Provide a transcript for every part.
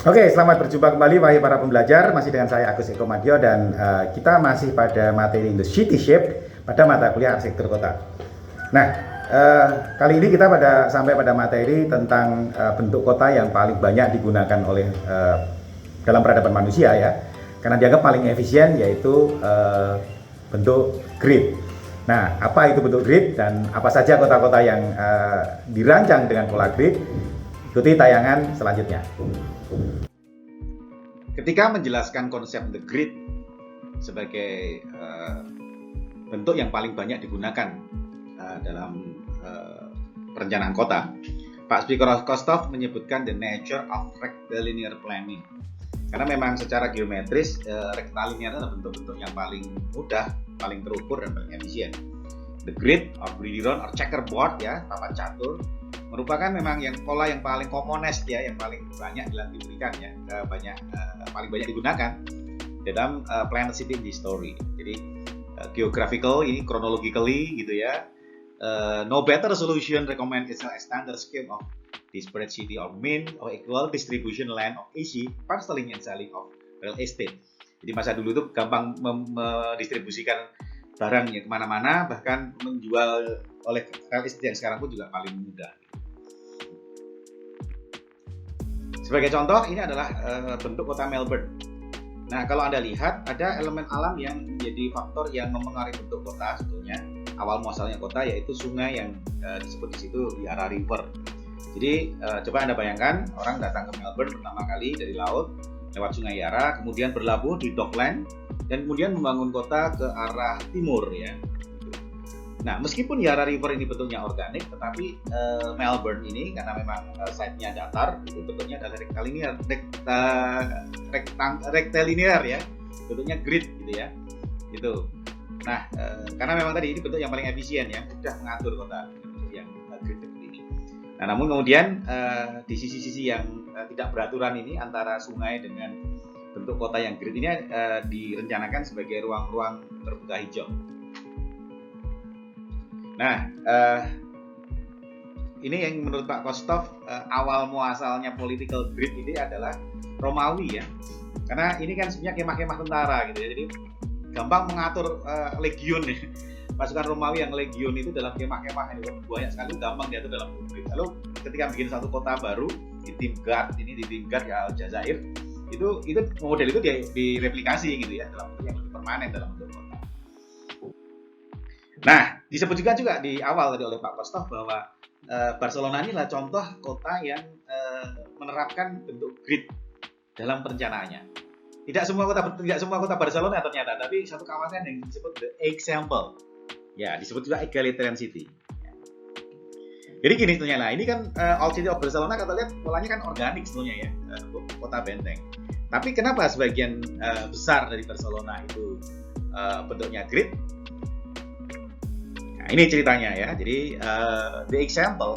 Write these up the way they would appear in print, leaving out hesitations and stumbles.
Oke, selamat berjumpa kembali wahai para pembelajar. Masih dengan saya Agus Eko Madyo dan kita masih pada materi The City Shape pada mata kuliah arsitektur kota. Nah, kali ini kita sampai pada materi tentang bentuk kota yang paling banyak digunakan oleh dalam peradaban manusia ya. Karena dianggap paling efisien yaitu bentuk grid. Nah, apa itu bentuk grid dan apa saja kota-kota yang dirancang dengan pola grid? Ikuti tayangan selanjutnya. Ketika menjelaskan konsep the grid sebagai bentuk yang paling banyak digunakan dalam perencanaan kota, Pak Speaker Kostov menyebutkan the nature of rectilinear planning. Karena memang secara geometris rectilinear adalah bentuk-bentuk yang paling mudah, paling terukur dan paling efisien. The grid or gridiron or checkerboard ya, papan catur, merupakan memang yang pola yang paling commonest ya, yang paling banyak diberikan ya, paling banyak digunakan dalam planned city history. Jadi geographical ini chronologically gitu ya. No better solution recommend is a standard scheme of disparate city or mean or equal distribution land of easy parceling and selling of real estate. Jadi masa dulu itu gampang mendistribusikan barang yang kemana-mana, bahkan menjual oleh real estate yang sekarang pun juga paling mudah. Sebagai contoh, ini adalah bentuk kota Melbourne. Nah, kalau Anda lihat, ada elemen alam yang menjadi faktor yang mempengaruhi bentuk kota sebetulnya. Awal muasalnya kota yaitu sungai yang disebut di situ Yarra River. Jadi, coba Anda bayangkan, orang datang ke Melbourne pertama kali dari laut, lewat sungai Yarra, kemudian berlabuh di Dockland, dan kemudian membangun kota ke arah timur ya. Nah, meskipun Yarra River ini bentuknya organik, tetapi Melbourne ini karena memang site-nya datar, itu bentuknya adalah rectilinear ya, bentuknya grid gitu ya. Itu. Nah, karena memang tadi ini bentuk yang paling efisien ya, mudah mengatur kota bentuk yang grid seperti ini. Nah, namun kemudian di sisi-sisi yang tidak beraturan ini antara sungai dengan bentuk kota yang grid ini direncanakan sebagai ruang-ruang terbuka hijau. Nah, ini yang menurut Pak Kostov awal muasalnya political grid ini adalah Romawi ya, karena ini kan sebenarnya kemah-kemah tentara gitu ya, jadi gampang mengatur legion ya. Pasukan Romawi yang legion itu dalam kemah-kemah ini banyak sekali, gampang diatur dalam grid. Lalu ketika bikin satu kota baru di Timgad ya Aljazair, itu model itu direplikasi gitu ya dalam bentuk yang lebih permanen dalam bentuk kota. Nah, disebut juga di awal tadi oleh Pak Kostov bahwa Barcelona ini adalah contoh kota yang menerapkan bentuk grid dalam perencanaannya. Tidak semua kota Barcelona ternyata, tapi satu kawasan yang disebut the example. Ya, disebut juga egalitarian city. Jadi gini sebetulnya, nah ini kan Old City of Barcelona kata lihat polanya kan organik sebetulnya ya, kota benteng. Tapi kenapa sebagian besar dari Barcelona itu bentuknya grid? Nah, ini ceritanya ya. Jadi the example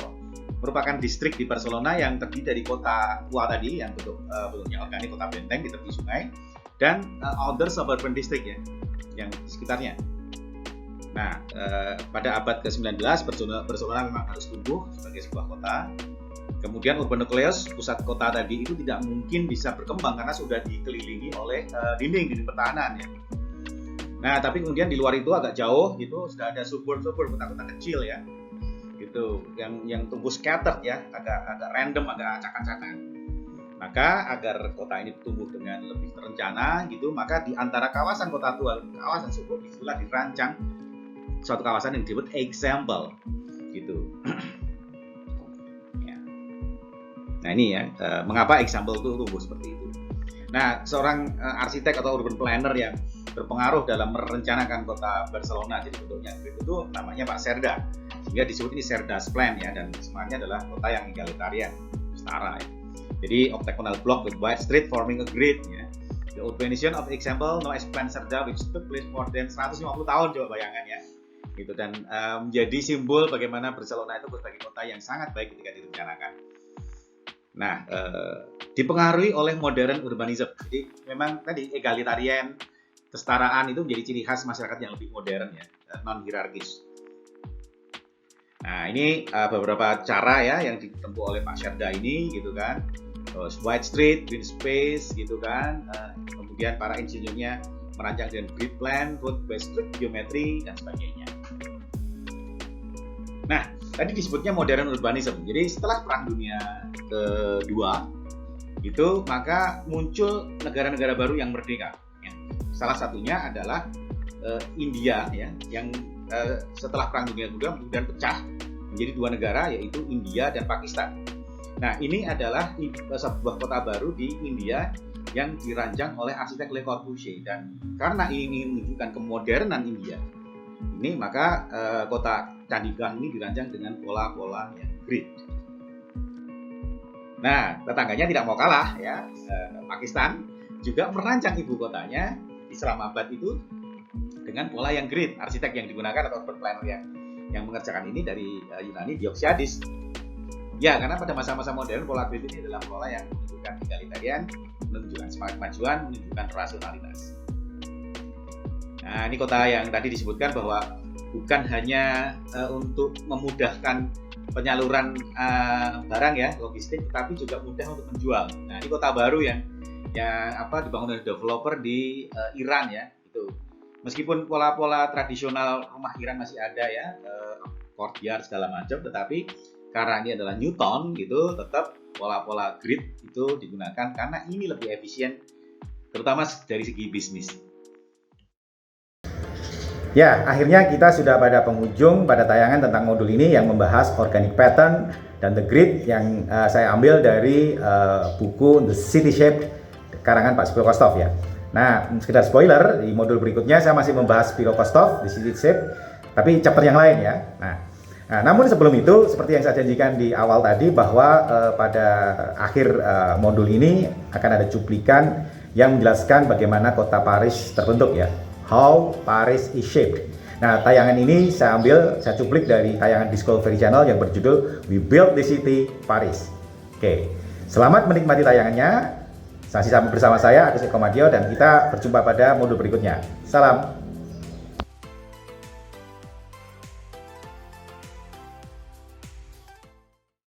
merupakan distrik di Barcelona yang terdiri dari kota tua tadi yang bentuknya organik, kota benteng di tepi sungai, dan other suburban district ya yang di sekitarnya. Nah, pada abad ke-19 Barcelona memang harus tumbuh sebagai sebuah kota. Kemudian urban nucleus, pusat kota tadi itu tidak mungkin bisa berkembang karena sudah dikelilingi oleh dinding pertahanan ya. Nah, tapi kemudian di luar itu agak jauh gitu sudah ada suburb kota-kota kecil ya. Gitu, yang tumbuh scattered ya, agak random, agak acak-acakan. Maka agar kota ini tumbuh dengan lebih terencana gitu, maka di antara kawasan kota tua dan kawasan suburb itulah dirancang suatu kawasan yang disebut example gitu. Ya. Nah ini ya, mengapa example itu tumbuh seperti itu. Nah, seorang arsitek atau urban planner yang berpengaruh dalam merencanakan kota Barcelona jadi bentuknya grid itu namanya Pak Cerda, sehingga disebut ini Cerda's Plan ya, dan semuanya adalah kota yang egalitarian, setara ya. Jadi octagonal block with wide street forming a grid ya. The urbanization of example known as Plan Cerda which took place more than 150 tahun, coba bayangkan ya. Gitu, dan menjadi simbol bagaimana Barcelona itu sebagai kota yang sangat baik ketika direncanakan. Nah, dipengaruhi oleh modern urbanism. Jadi memang tadi egalitarian, kesetaraan itu menjadi ciri khas masyarakat yang lebih modern ya, non hierarkis. Nah, ini beberapa cara ya yang ditempuh oleh Pak Cerda ini gitu kan. terus white street, green space gitu kan. Kemudian para insinyurnya merancang dengan grid plan, road based geometry dan sebagainya. Nah, tadi disebutnya modern urbanism. Jadi setelah Perang Dunia Kedua itu maka muncul negara-negara baru yang merdeka. Ya. Salah satunya adalah India ya, yang setelah Perang Dunia Kedua kemudian pecah menjadi dua negara, yaitu India dan Pakistan. Nah, ini adalah sebuah kota baru di India yang dirancang oleh arsitek Le Corbusier, dan karena ini menunjukkan kemodernan India ini, maka kota Chandigarh ini dirancang dengan pola-pola yang grid. Nah, tetangganya tidak mau kalah ya, Pakistan juga merancang ibu kotanya Islamabad itu dengan pola yang grid. Arsitek yang digunakan atau urban planner yang mengerjakan ini dari Yunani, Diopsiadis. Ya, karena pada masa-masa modern pola grid ini adalah pola yang menunjukkan egalitarian, menunjukkan semangat kemajuan, menunjukkan rasionalitas. Nah, ini kota yang tadi disebutkan bahwa bukan hanya untuk memudahkan penyaluran barang ya, logistik, tapi juga mudah untuk menjual. Nah, ini kota baru yang dibangun oleh developer di Iran ya, itu. Meskipun pola-pola tradisional rumah Iran masih ada ya, courtyard segala macam, tetapi karena ini adalah Newton gitu, tetap pola-pola grid itu digunakan karena ini lebih efisien, terutama dari segi bisnis. Ya, akhirnya kita sudah pada penghujung pada tayangan tentang modul ini yang membahas organic pattern dan the grid yang saya ambil dari buku The City Shape karangan Pak Spiro Kostov ya. Nah, sekedar spoiler, di modul berikutnya saya masih membahas Spiro Kostov The City Shape, tapi chapter yang lain ya. Nah, namun sebelum itu, seperti yang saya janjikan di awal tadi, bahwa pada akhir modul ini akan ada cuplikan yang menjelaskan bagaimana kota Paris terbentuk ya. How Paris is shaped. Nah, tayangan ini saya cuplik dari tayangan Discovery Channel yang berjudul We Built the City Paris. Oke, selamat menikmati tayangannya. Saksi bersama saya, Agus Eko Madio, dan kita berjumpa pada modul berikutnya. Salam.